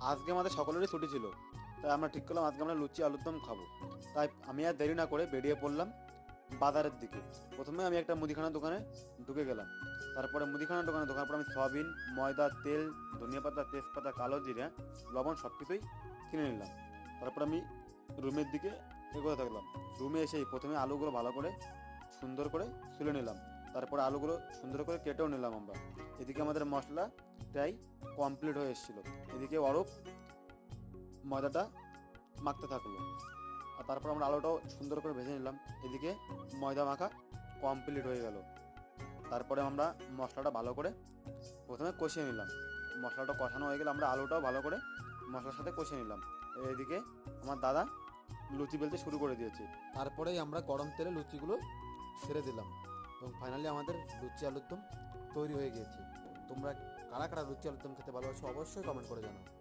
আজকে আমাদের সকলেরই ছুটি ছিল, তাই আমরা ঠিক করলাম আজকে আমরা লুচি আলুর দম খাবো। তাই আমি আর দেরি না করে বেরিয়ে পড়লাম বাজারের দিকে। প্রথমে আমি একটা মুদিখানার দোকানে ঢুকে গেলাম। তারপরে মুদিখানার দোকানে ঢোকার পর আমি সয়াবিন, ময়দা, তেল, ধনিয়া পাতা, তেজপাতা, কালো জিরে, লবণ সব কিছুই কিনে নিলাম। তারপর আমি রুমের দিকে এগোতে থাকলাম। রুমে এসেই প্রথমে আলুগুলো ভালো করে সুন্দর করে ছুলে নিলাম। তারপরে আলুগুলো সুন্দর করে কেটেও নিলাম আমরা। এদিকে আমাদের মশলা প্রায় কমপ্লিট হয়ে এসেছিলো। এদিকে অরূপ ময়দাটা মাখতে থাকলো। আর তারপর আমরা আলুটাও সুন্দর করে ভেজে নিলাম। এদিকে ময়দা মাখা কমপ্লিট হয়ে গেল। তারপরে আমরা মশলাটা ভালো করে প্রথমে কষিয়ে নিলাম। মশলাটা কষানো হয়ে গেলে আমরা আলুটাও ভালো করে মশলার সাথে কষিয়ে নিলাম। এদিকে আমার দাদা লুচি বেলতে শুরু করে দিয়েছে। তারপরেই আমরা গরম তেলে লুচিগুলো ছেড়ে দিলাম এবং ফাইনালি আমাদের লুচি আলুর দম তৈরি হয়ে গিয়েছে। তোমরা কারা কারা লুচি আলুর দম খেতে ভালোবাসো অবশ্যই কমেন্ট করে জানাও।